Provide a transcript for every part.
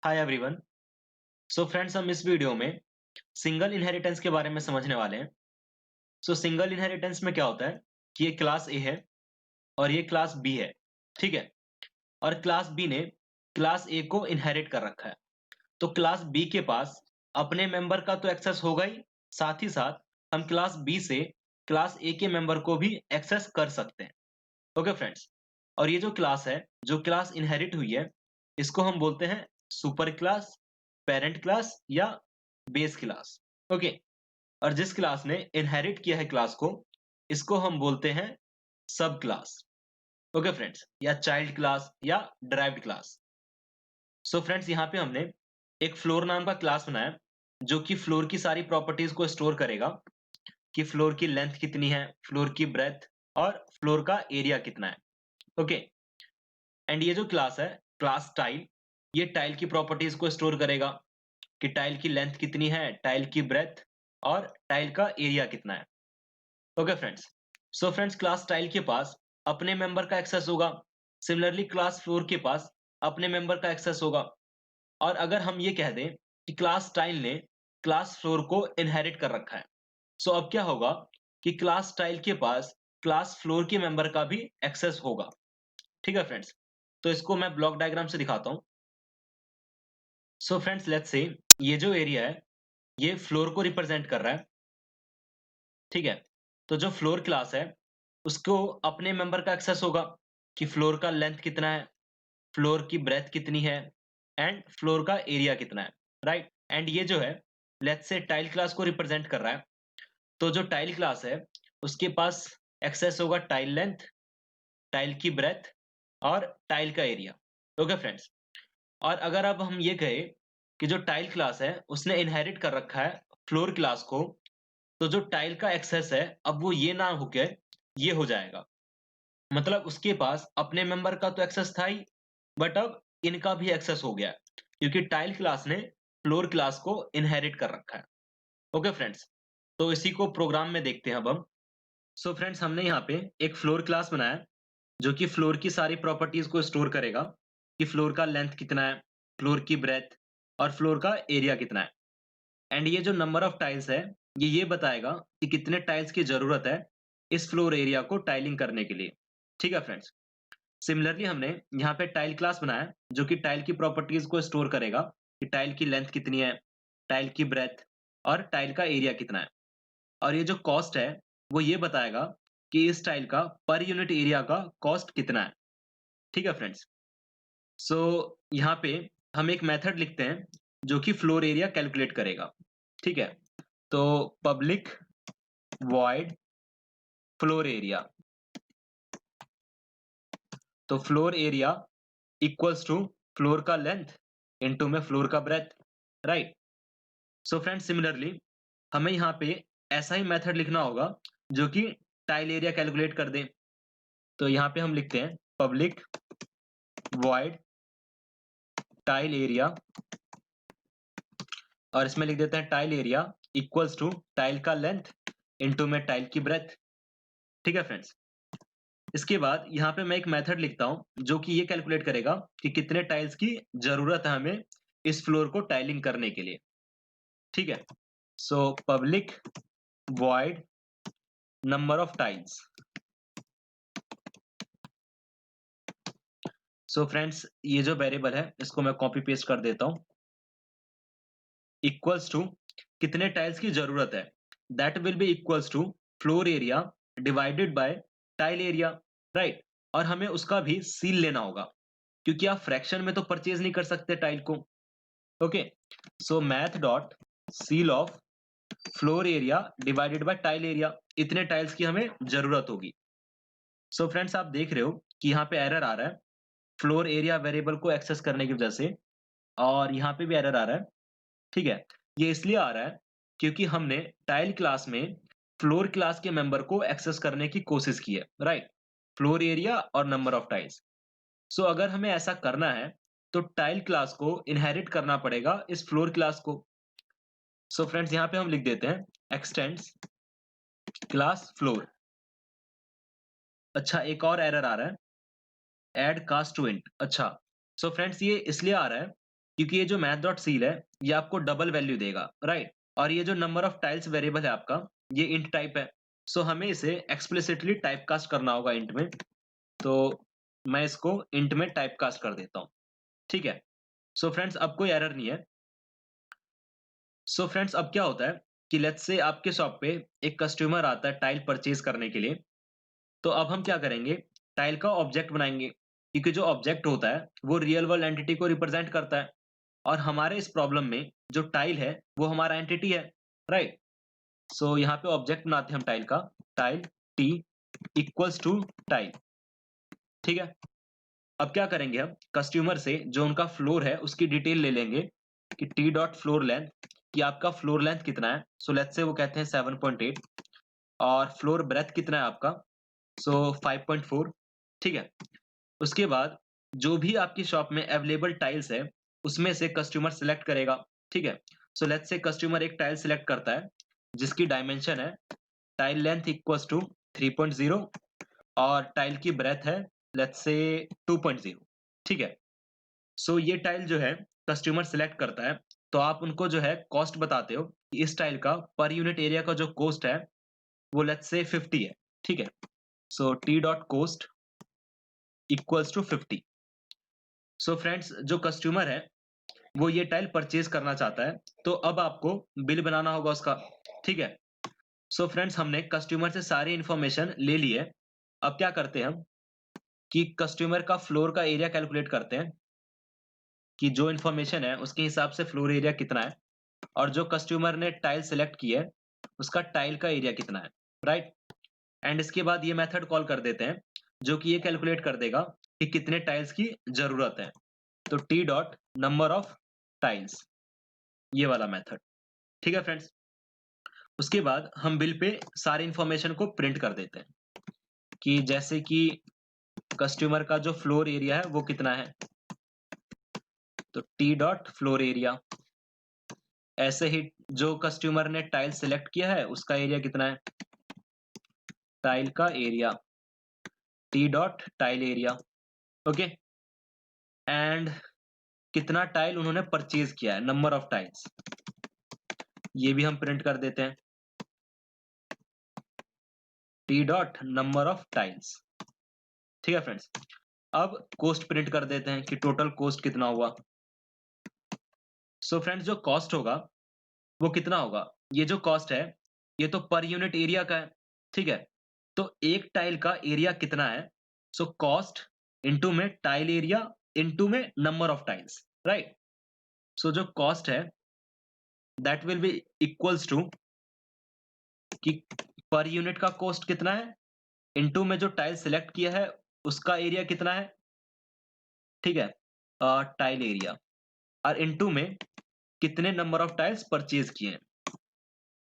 Hi everyone. So friends, हम इस video में सिंगल इनहेरिटेंस के बारे में समझने वाले हैं। सो सिंगल इनहेरिटेंस में क्या होता है कि ये क्लास ए है और ये क्लास बी है। ठीक है। और क्लास बी ने क्लास ए को इनहेरिट कर रखा है। तो क्लास बी के पास अपने मेंबर का तो एक्सेस होगा ही साथ हम क्लास बी से क्लास ए के मेंबर को भी एक्सेस कर सकते हैं। Okay friends. और ये जो क्लास है, जो क्लास इनहेरिट हुई है, इसको हम बोलते हैं सुपर क्लास, पेरेंट क्लास या बेस क्लास। ओके। और जिस क्लास ने इनहेरिट किया है क्लास को, इसको हम बोलते हैं सब क्लास। ओके फ्रेंड्स, या चाइल्ड क्लास या डिराइव्ड क्लास। सो फ्रेंड्स, यहाँ पे हमने एक फ्लोर नाम का क्लास बनाया जो कि फ्लोर की सारी प्रॉपर्टीज को स्टोर करेगा कि फ्लोर की लेंथ कितनी है, फ्लोर की ब्रेथ और फ्लोर का एरिया कितना है। ओके। एंड ये जो क्लास है, क्लास टाइल, ये टाइल की प्रॉपर्टीज को स्टोर करेगा कि टाइल की लेंथ कितनी है, टाइल की ब्रेथ और टाइल का एरिया कितना है। Okay friends. So friends, class tile के पास अपने मेंबर का एक्सेस होगा। सिमिलरली क्लास फ्लोर के पास अपने मेंबर का एक्सेस होगा। और अगर हम ये कह दें कि क्लास टाइल ने क्लास फ्लोर को इनहेरिट कर रखा है, सो अब क्या होगा कि क्लास टाइल के पास क्लास फ्लोर के मेंबर का भी एक्सेस होगा। ठीक है फ्रेंड्स। तो इसको मैं ब्लॉक डायग्राम से दिखाता हूँ। सो फ्रेंड्स, लेट्स से ये जो एरिया है, ये फ्लोर को रिप्रेजेंट कर रहा है। ठीक है। तो जो फ्लोर क्लास है, उसको अपने मेंबर का एक्सेस होगा कि फ्लोर का लेंथ कितना है, फ्लोर की ब्रेथ कितनी है एंड फ्लोर का एरिया कितना है। राइट। एंड ये जो है, लेट्स से टाइल क्लास को रिप्रेजेंट कर रहा है। तो जो टाइल क्लास है, उसके पास एक्सेस होगा टाइल लेंथ, टाइल की ब्रेथ और टाइल का एरिया। Okay friends. और अगर अब हम ये कहें कि जो टाइल क्लास है, उसने इनहेरिट कर रखा है फ्लोर क्लास को, तो जो टाइल का एक्सेस है, अब वो ये ना होके ये हो जाएगा। मतलब उसके पास अपने मेंबर का तो एक्सेस था ही, बट अब इनका भी एक्सेस हो गया है, क्योंकि टाइल क्लास ने फ्लोर क्लास को इनहेरिट कर रखा है। Okay friends. तो इसी को प्रोग्राम में देखते हैं अब हम। सो फ्रेंड्स, हमने यहाँ पे एक फ्लोर क्लास बनाया जो कि फ्लोर की सारी प्रॉपर्टीज को स्टोर करेगा कि फ्लोर का लेंथ कितना है, फ्लोर की ब्रेथ और फ्लोर का एरिया कितना है। एंड ये जो नंबर ऑफ टाइल्स है, ये बताएगा कि कितने टाइल्स की जरूरत है इस फ्लोर एरिया को टाइलिंग करने के लिए। ठीक है फ्रेंड्स। सिमिलरली हमने यहाँ पे टाइल क्लास बनाया जो कि टाइल की प्रॉपर्टीज को स्टोर करेगा कि टाइल की लेंथ कितनी है, टाइल की ब्रेथ और टाइल का एरिया कितना है। और ये जो कॉस्ट है, वो ये बताएगा कि इस टाइल का पर यूनिट एरिया का कॉस्ट कितना है। ठीक है फ्रेंड्स। सो यहाँ पे हम एक मेथड लिखते हैं जो कि फ्लोर एरिया कैलकुलेट करेगा। ठीक है। तो पब्लिक वॉइड फ्लोर एरिया, तो floor area equals to floor का लेंथ इनटू में फ्लोर का breadth. Right. So friends, similarly हमें यहाँ पे ऐसा ही मेथड लिखना होगा जो कि टाइल एरिया कैलकुलेट कर दे। तो यहाँ पे हम लिखते हैं पब्लिक वॉइड टाइल एरिया, और इसमें लिख देते हैं tile area equals to tile का लेंथ इनटू में टाइल की ब्रेथ। ठीक है फ्रेंड्स। इसके बाद यहाँ पे मैं एक मेथड लिखता हूँ जो कि ये कैलकुलेट करेगा कि कितने टाइल्स की जरूरत है हमें इस फ्लोर को टाइलिंग करने के लिए। ठीक है। So public void number of tiles. So friends, ये जो वेरिएबल है, इसको मैं कॉपी पेस्ट कर देता हूँ। इक्वल्स टू कितने टाइल्स की जरूरत है, that will be equals to floor area divided by tile area. Right. और हमें उसका भी सील लेना होगा क्योंकि आप फ्रैक्शन में तो परचेज नहीं कर सकते टाइल को। Okay. So math dot seal of floor area divided by tile area, इतने टाइल्स की हमें जरूरत होगी। सो फ्रेंड्स, आप देख रहे हो कि यहाँ पे एरर आ रहा है फ्लोर एरिया वेरिएबल को एक्सेस करने की वजह से, और यहाँ पे भी एरर आ रहा है। ठीक है। ये इसलिए आ रहा है क्योंकि हमने टाइल क्लास में फ्लोर क्लास के मेंबर को एक्सेस करने की कोशिश की है। राइट। फ्लोर एरिया और नंबर ऑफ टाइल्स। सो अगर हमें ऐसा करना है तो टाइल क्लास को इनहेरिट करना पड़ेगा इस फ्लोर क्लास को। सो फ्रेंड्स, यहाँ पे हम लिख देते हैं एक्सटेंड्स क्लास फ्लोर। अच्छा, एक और एरर आ रहा है, ऐड कास्ट टू इंट। अच्छा, सो फ्रेंड्स, ये इसलिए आ रहा है क्योंकि ये जो मैथ डॉट सील है ये आपको डबल वैल्यू देगा, राइट? और ये जो नंबर ऑफ टाइल्स वेरिएबल है आपका, ये इंट टाइप है। सो हमें इसे एक्सप्लिसिटली टाइपकास्ट करना होगा इंट में। तो मैं इसको इंट में टाइपकास्ट कर देता हूँ, ठीक है? सो फ्रेंड्स अब कोई एरर नहीं है। सो फ्रेंड्स अब क्या होता है कि लेट्स से आपके शॉप पे एक कस्टमर आता है टाइल परचेज करने के लिए। तो अब हम क्या करेंगे, टाइल का ऑब्जेक्ट बनाएंगे, क्योंकि जो ऑब्जेक्ट होता है वो रियल वर्ल्ड एंटिटी को रिप्रेजेंट करता है। और हमारे इस प्रॉब्लम में जो टाइल है वो हमारा एंटिटी है, राइट? सो यहाँ पे ऑब्जेक्ट बनाते हैं हम टाइल का, tile T equals to tile, ठीक है? अब क्या करेंगे, हम कस्टमर से जो उनका फ्लोर है उसकी डिटेल ले लेंगे कि टी डॉट फ्लोर लेंथ, कि आपका फ्लोर लेंथ कितना है। सो लेट्स से वो कहते हैं 7.8, और फ्लोर ब्रेथ कितना है आपका, सो 5.4, ठीक है? उसके बाद जो भी आपकी शॉप में अवेलेबल टाइल्स है उसमें से कस्टमर सिलेक्ट करेगा, ठीक है? सो लेट्स से कस्टमर एक टाइल सिलेक्ट करता है जिसकी डायमेंशन है टाइल लेंथ इक्वल्स टू 3.0, और टाइल की ब्रेथ है लेट्स से 2.0, ठीक है? सो ये टाइल जो है कस्टमर सिलेक्ट करता है, तो आप उनको जो है कॉस्ट बताते हो कि इस टाइल का पर यूनिट एरिया का जो कॉस्ट है वो लेट्स से 50 है, ठीक है? So T dot cost equals to 50। So friends जो कस्टमर है वो ये टाइल परचेज करना चाहता है, तो अब आपको बिल बनाना होगा उसका, ठीक है? सो फ्रेंड्स हमने कस्टमर से सारी इंफॉर्मेशन ले ली है। अब क्या करते हैं हम कि कस्टमर का फ्लोर का एरिया कैलकुलेट करते हैं कि जो इंफॉर्मेशन है उसके हिसाब से फ्लोर एरिया कितना है, और जो कस्टमर ने टाइल सेलेक्ट की है उसका टाइल का एरिया कितना है, राइट? एंड इसके बाद ये मेथड कॉल कर देते हैं जो कि ये कैलकुलेट कर देगा कि कितने टाइल्स की जरूरत है। तो T dot number of tiles, ये वाला मेथड, ठीक है फ्रेंड्स? उसके बाद हम बिल पे सारी इंफॉर्मेशन को प्रिंट कर देते हैं कि जैसे कि कस्टमर का जो फ्लोर एरिया है वो कितना है, तो टी डॉट फ्लोर एरिया। ऐसे ही जो कस्टमर ने टाइल सिलेक्ट किया है उसका एरिया कितना है, टाइल का area, T dot tile area, okay? And कितना टाइल उन्होंने परचेज किया है, नंबर ऑफ टाइल्स, ये भी हम प्रिंट कर देते हैं, T dot number of tiles, ठीक है फ्रेंड्स? अब कॉस्ट प्रिंट कर देते हैं कि टोटल कॉस्ट कितना हुआ। सो फ्रेंड्स जो कॉस्ट होगा वो कितना होगा, ये जो कॉस्ट है ये तो पर यूनिट एरिया का है, ठीक है? तो एक टाइल का एरिया कितना है, सो कॉस्ट इनटू में टाइल एरिया इनटू में number of tiles, right? So जो कॉस्ट है that will be equals to कि पर यूनिट का कॉस्ट कितना है इनटू में जो टाइल सिलेक्ट किया है उसका एरिया कितना है, ठीक है? टाइल एरिया, और इनटू में कितने नंबर ऑफ टाइल्स परचेज किए हैं,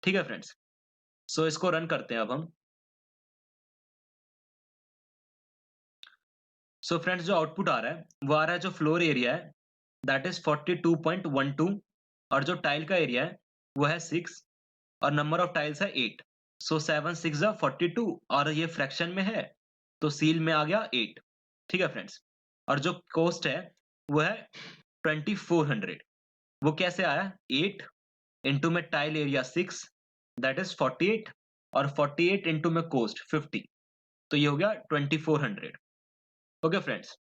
ठीक है फ्रेंड्स? सो इसको रन करते हैं अब हम। सो फ्रेंड्स जो आउटपुट आ रहा है वो आ रहा है, जो फ्लोर एरिया है दैट इज 42.12, और जो टाइल का एरिया है वो है 6, और नंबर ऑफ टाइल्स है 8। सो 7 6 42, और ये फ्रैक्शन में है तो सील में आ गया 8, ठीक है फ्रेंड्स? और जो कॉस्ट है वो है 2400। वो कैसे आया, 8 इंटू में टाइल एरिया 6 दैट इज 48, और 48 इंटू में कॉस्ट 50, तो ये हो गया 2400, ओके फ्रेंड्स?